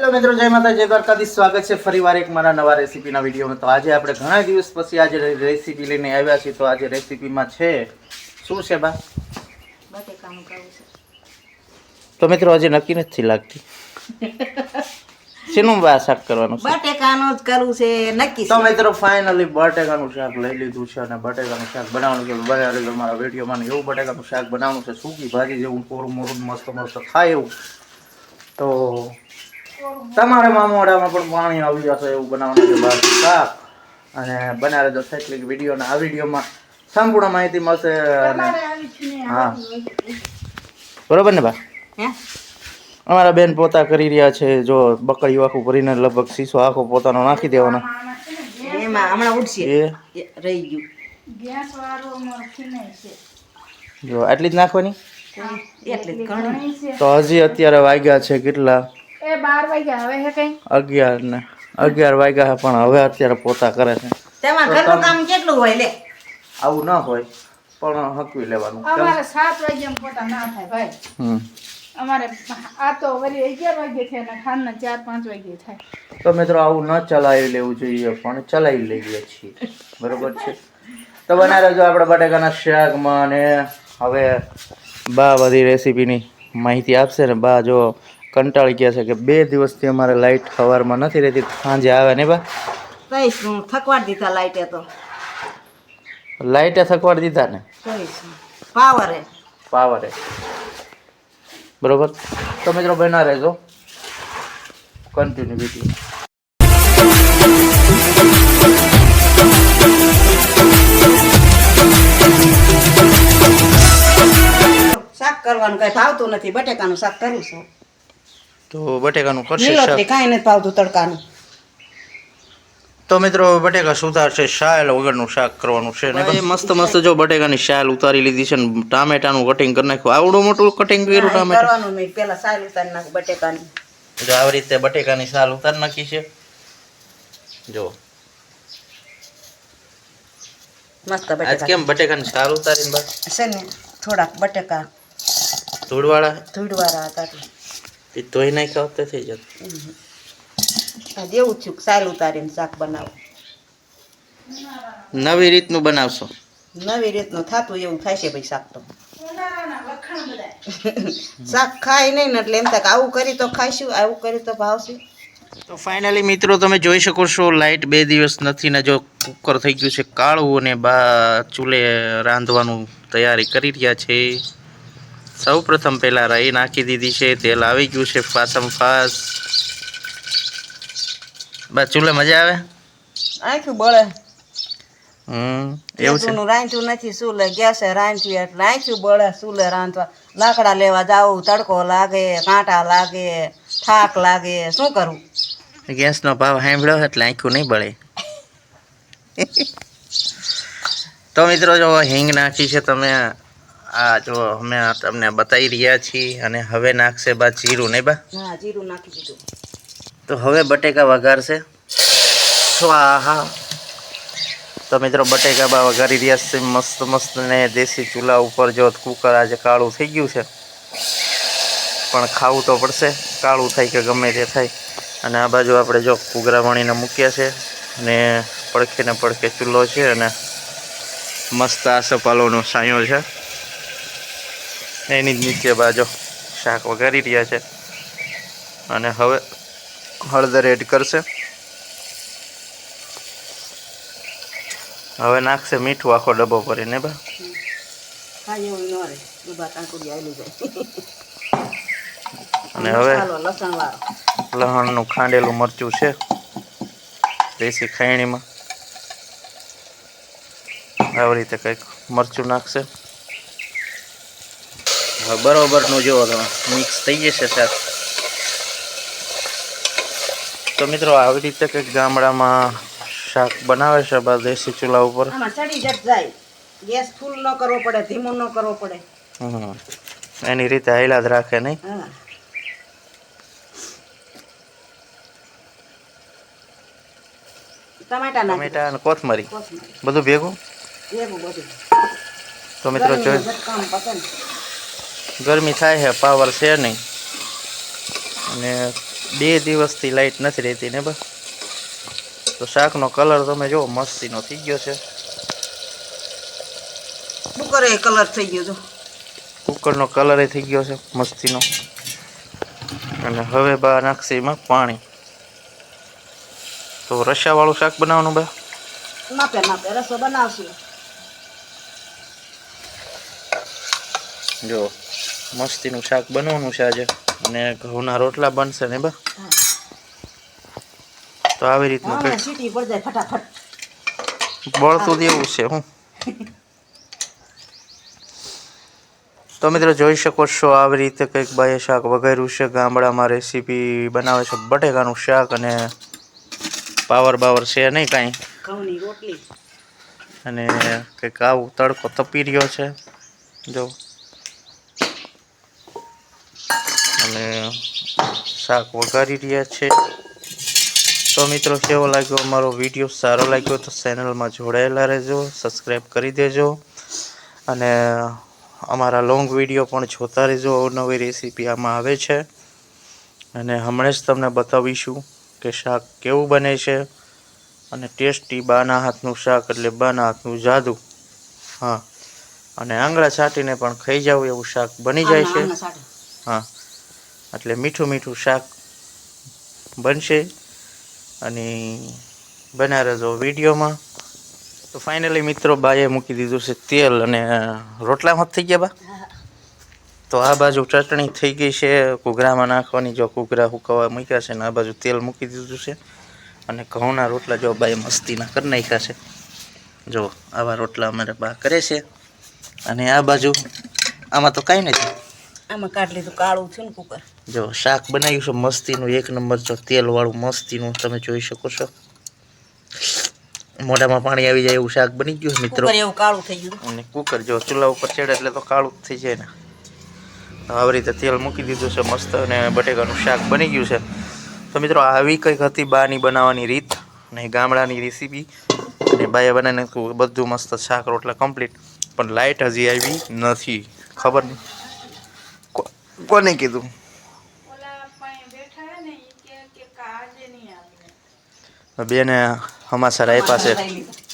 Hello મિત્રો, જય માતા, જય દ્વારકાધીશ. સ્વાગત છે ફરીવાર એક મારા નવા રેસીપીના વિડીયોમાં. તો આજે આપણે ઘણા દિવસ પછી આજે રેસીપી લઈને આવ્યા છીએ. તો આજે રેસીપીમાં છે શું છે બા? બટેકાનું કરવું છે. તો મિત્રો હજી નક્કી નથી લાગતી શેનું બા શાક કરવાનું છે. બટેકાનું જ કરવું છે નક્કી તો છે. મિત્રો ફાઇનલી બટેકાનું શાક લઈ લીધું છે અને બટેકાનું શાક બનાવવાનું છે. બનાવી મારા વિડીયોમાં એવું બટેકાનું શાક બનાવવાનું છે, સૂકી ભાજી જેવું કોરું મોરું મસ્ત મસ્ત થાય એવું. તો તમારે મામોડામાં પણ પાણી આવી જશે એવું બનાવવાનું છે બહાર શાક. અને બનાવે તો સાયકલિંગ વિડીયોના આ વિડીયોમાં સંપૂર્ણ માહિતી મળશે. હા બરોબર ને બા? હે અમારા બેન પોતા કરી રહ્યા છે. જો બકડી આખું ભરીને લગભગ શીશો આખો પોતાનો નાખી દેવાનો. એમાં હમણાં ઉડશે એ રહી ગયું ગેસ વાળો છે. જો આટલી જ નાખવાની. એટલે ઘણી તો હજી અત્યારે વાગ્યા છે કેટલા? એ 12 વાગ્યા હવે હે કઈ 11 વાગ્યા પણ હવે અત્યારે પોતા કરે છે. તેમાં ઘરનું કામ કેટલું હોય લે. આવું ના હોય પણ હકવી લેવાનું. અમારે 7 વાગ્યા પોતા ના થાય ભાઈ. અમારે આ તો વળી 11 વાગે છે અને ખાનના 4-5 વાગે થાય. તો મિત્રો આવું ન ચલાવી લેવું જોઈએ પણ ચલાવી લઈએ છીએ. બરોબર છે. તો બનાવી રહેજો આપણે બટેકાના શાકમાં. અને હવે બા બધી રેસીપીની માહિતી આપશે ને. બા જો કંટાળી ગયા છે કે 2 દિવસથી અમારે લાઇટ સવારમાં નથી રહેતી, સાંજે આવે ને બા. કહીશું થકવાડ દીધા લાઈટે તો. લાઇટે થકવાડી દીધા ને કહીશું પાવરે પાવરે. બરોબર. તો મિત્રો બના રહેજો કન્ટિન્યુ વિડીયો. શાક કરવાનું કઈ ભાવતું નથી. બટેકાનું શાક કરું છું. તો બટેકાનું કરશે નીલોતરી શાક. કાંઈ નથી ભાવતું તડકાનું. તો મિત્રો બટેકા સુધારશે, શાલ વગરનું શાક કરવાનું છે ને. મસ્ત મસ્ત જો બટેકાની શાલ ઉતારી લીધી છે ને ટામેટાનું કટિંગ કરી નાખ્યું. આવડું મોટું કટિંગ કર્યું ટામેટા. કરવાનું નહીં, પેલા સાલ ઉતારી નાખ બટેકાની. જો આવી રીતે બટેકાની શાલ ઉતારી નાખી છે. જો મસ્ત આજ બટેકા કેમ બટેકાની શાલ ઉતારીને બસ છે ને થોડાક બટેકા ધૂળવાળા ધૂળવાળા હતા એટલે. એ ધોઈ નાખ્યા હોત તો થઈ જત. જેવું થયું સાલ ઉતારીને શાક બનાવો. નવી રીતનું બનાવશો. નવી રીતનું થતું એવું થાય છે ભાઈ શાક તો. શાક ખાય નહીં ને એટલે એમ થાય કે આવું કરી તો ખાઈશું, આવું કરી તો ભાવશે. તો ફાઇનલી મિત્રો તમે જોઈ શકો છો લાઇટ 2 દિવસ નથી ને જો કુકર થઈ ગયું છે કાળું અને બા ચૂલે રાંધવાનું તૈયારી કરી રહ્યા છે. સૌ પ્રથમ પહેલાં રાઈ નાખી દીધી છે. તેલ આવી ગયું છે ફાસમ ફાસ. બા ચૂલે મજા આવે. આખું બળે. એવું છે. રાંધ્યું નથી સુલે ગેસે રાંધ્યું એટલે આખું બળે. સુલે રાંધવા લાકડા લેવા જાવું, તડકો લાગે, કાંટા લાગે, થાક લાગે, શું કરવું. ગેસનો ભાવ સાંભળ્યો એટલે આખું નહીં બળે. તો મિત્રો જો હિંગ નાખી છે તમે. આ જો અમે તમને બતાવી રહ્યા છીએ. અને હવે નાખશે બા જીરું નહીં બા. હા જીરું નાખી દીધું. તો હવે બટેકા વઘારશે. સ્વાહા. તો મિત્રો બટેકા બા વઘારી રહ્યા છે મસ્ત મસ્ત ને દેશી ચૂલા ઉપર. જો કુકર આજે કાળું થઈ ગયું છે પણ ખાવું તો પડશે, કાળું થાય કે ગમે તે થાય. અને આ બાજુ આપણે જો કુગરા વણીને મૂક્યા છે અને પડખે ને પડખે ચૂલો છે અને મસ્ત આસોપાલોનો સાયો છે. એની જ નીચે બાજુ શાક વઘારી રહ્યા છે. અને હવે હળદર એડ કરશે. હવે નાખશે મીઠું આખો ડબ્બો ભરીને બા. હા એવું ન રહે ડબ્બા કાંકુડી આવેલું જાય. અને હવે લસણ વાળો લસણનું ખાંડેલું મરચું છે દેશી ખાયણીમાં. આવી રીતે કંઈક મરચું નાખશે. હવે બરોબરનું જુઓ તમે મિક્સ થઈ જશે શાક. તો મિત્રો આવી રીતે કંઈક ગામડામાં શાક બનાવે છે બા દેશી ચૂલા ઉપર. આમાં ચડી જટ જાય. ગેસ ફૂલ ન કરવો પડે, ધીમો ન કરવો પડે. એની રીતે હાઈલા જ રાખે નહીં. હા ટમેટા અને કોથમરી બધું ભેગું. તો મિત્રો ગરમી થાય છે, પાવર છે નહીં અને 2 દિવસથી લાઈટ નથી રહેતી ને બસ. તો શાકનો કલર તમે જો મસ્તીનો થઈ ગયો છે. કુકરે કલર થઈ ગયો તો કુકરનો કલર થઈ ગયો છે મસ્તીનો. અને હવે બા નાખશે એમાં પાણી. તો રસાવાળું શાક બનાવવાનું બા. માપે રસો બનાવશું. જો મસ્તીનું શાક બનવાનું છે આજે. અને ઘઉંના રોટલા બનશે ને બા. તો આવી રીતનું કંઈક સીટી પડી જાય ફટાફટ. બળતું દેવું છે હું. તો મિત્રો જોઈ શકો છો આવી રીતે કંઈક બાએ શાક વઘાર્યું છે. ગામડામાં રેસીપી બનાવે છે બટેકાનું શાક. અને પાવર છે નહીં કાંઈ. ઘઉંની રોટલી અને કંઈક આવું તડકો તપી રહ્યો છે જો. અને શાક વઘારી રહ્યા છે. તો મિત્રો કેવો લાગ્યો અમારો વિડીયો? સારો લાગ્યો તો ચેનલમાં જોડાયેલા રહેજો, સબસ્ક્રાઈબ કરી દેજો. અને અમારા લોંગ વિડીયો પણ જોતા રહેજો. નવી રેસીપી આમાં આવે છે. અને હમણાં જ તમને બતાવીશું કે શાક કેવું બને છે. અને ટેસ્ટી બાના હાથનું શાક એટલે બાના હાથનું જાદુ. હા, અને આંગળા છાંટીને પણ ખાઈ જાવ એવું શાક બની જાય છે. હા, એટલે મીઠું શાક બનશે. અને બના રહેજો વિડીયોમાં. તો ફાઇનલી મિત્રો બાએ મૂકી દીધું છે તેલ. અને રોટલામાં થઈ ગયા બા. તો આ બાજુ ચટણી થઈ ગઈ છે ઘૂઘરામાં નાખવાની. જો ઘૂઘરા હુકવવા મૂક્યા છે ને આ બાજુ તેલ મૂકી દીધું છે. અને ઘઉંના રોટલા જો બાએ મસ્તીના કરી નાખ્યા છે. જો આવા રોટલા અમારે બા કરે છે. અને આ બાજુ આમાં તો કાંઈ નથી. આમાં કાઢી લીધું કાળું છે ને કુકર. જો શાક બનાવ્યું છે મસ્તીનું 1 નંબર. જો તેલવાળું મસ્તીનું તમે જોઈ શકો છો. મોઢામાં પાણી આવી જાય એવું શાક બની ગયું મિત્રો. એવું કાળું થઈ ગયું. અને કુકર જો ચૂલા ઉપર ચડે એટલે તો કાળું જ થઈ જાય ને. આવી રીતે તેલ મૂકી દીધું છે મસ્ત. અને બટેકાનું શાક બની ગયું છે. તો મિત્રો આવી કંઈક હતી બાની બનાવવાની રીત. અને ગામડાની રેસીપી. અને બાએ બનાવીને બધું મસ્ત શાક રોટલા કમ્પ્લીટ. પણ લાઇટ હજી આવી નથી. ખબર નહીં કોને કીધું. બેને હમાસર આપ્યા છે,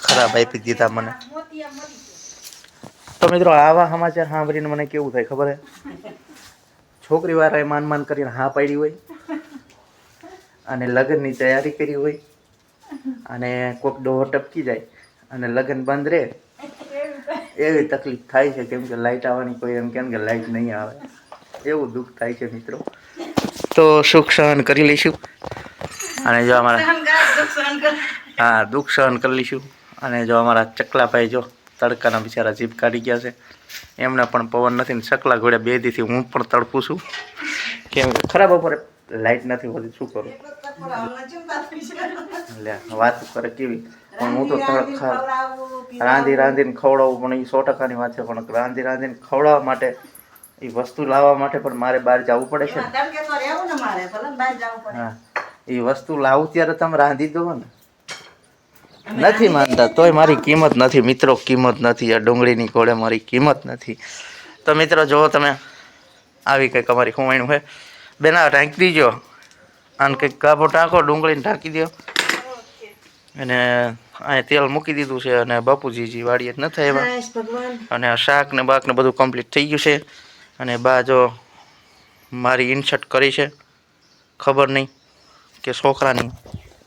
ખરાબ આપી દીધા મને. તો મિત્રો આવા સમાચાર સાંભળીને મને કેવું થાય ખબર હે? છોકરી વાળાએ માન કરીને હા પાડી હોય. અને લગ્નની તૈયારી કરી હોય. અને કોઈક ડોહો ટપકી જાય અને લગ્ન બંધ રહે એવી તકલીફ થાય છે. કેમ કે લાઇટ આવવાની કોઈ એમ કેમ કે લાઇટ નહીં આવે એવું દુઃખ થાય છે મિત્રો. તો સુખ સહન કરી લઈશું. અને જો અમારા દુઃખ સહન કરી લઈશું. અને જો અમારા ચકલાભાઈ જો તડકાના બિચારા જીભ કાઢી ગયા છે. એમને પણ પવન નથી ને ચકલા ઘોડે 2 દીથી હું પણ તડપું છું. કેમ કે ખરાબ બપોરે લાઇટ નથી હોતી. શું કરું? લે વાત કરે કેવી. પણ હું તો રાંધીને ખવડાવું. પણ એ 100%ની વાત છે. પણ રાંધીને ખવડાવવા માટે એ વસ્તુ લાવવા માટે પણ મારે બહાર જવું પડે છે. હા, એ વસ્તુ લાવું ત્યારે તમે રાંધી દો ને. નથી માનતા તોય મારી કિંમત નથી મિત્રો. કિંમત નથી. આ ડુંગળીની ઘોડે મારી કિંમત નથી. તો મિત્રો જો તમે આવી કંઈક અમારી ખુવાણું છે. બેન આ ઢાંકી દીજો. આને કંઈક ગાભો ટાંકો ડુંગળીને ઢાંકી દો. અને અહીંયા તેલ મૂકી દીધું છે. અને બાપુજીજી વાડીએ જ નથી આવ્યા. અને આ શાક ને બાક ને બધું કમ્પ્લીટ થઈ ગયું છે. અને બા જો મારી ઇન્સર્ટ કરી છે. ખબર નહીં કે છોકરાની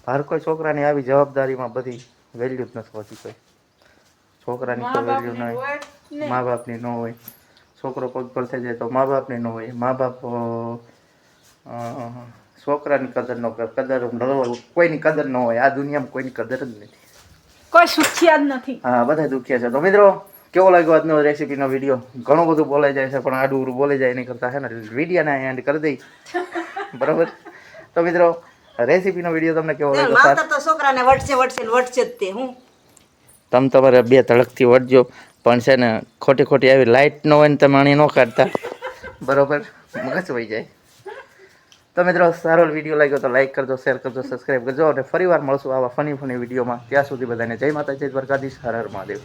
હર કોઈ છોકરાની આવી જવાબદારીમાં બધી વેલ્યુ જ નથી હોતી. કોઈ છોકરાની કોઈ વેલ્યુ ન હોય. મા બાપની ન હોય. છોકરો પગ પર થઈ જાય તો મા બાપની ન હોય. મા બાપ છોકરાની કદર ન કરે. કોઈની કદર ન હોય. આ દુનિયામાં કોઈની કદર જ નથી. કોઈ સુખ્યા જ નથી. હા, બધા દુખ્યા છે. તો મિત્રો કેવો લાગ્યો આજનો રેસીપીનો વિડીયો? ઘણું બધું બોલાઈ જાય છે પણ આડું બોલાઈ જાય નહીં કરતા હે ને વિડીયોને એન્ડ કરી દઈ. બરાબર. તો મિત્રો રેસીપીનો વિડીયો તમને કેવો લાગ્યો? માતા તો છોકરાને વટશે જ તે. હું તમે તમારે 2 ધડકથી વટજો. પણ છે ને ખોટી આવી લાઇટ ન હોય ને તમે આણી ન કાઢતા. બરાબર, મગજ વહી જાય. તો મિત્રો સારો વિડીયો લાગ્યો તો લાઈક કરજો, શેર કરજો, સબસ્ક્રાઈબ કરજો. અને ફરીવાર મળશું આવા ફની વિડીયોમાં. ત્યાં સુધી બધાને જય માતા, જય દ્વારકાધીશ, હર હર મહાદેવ.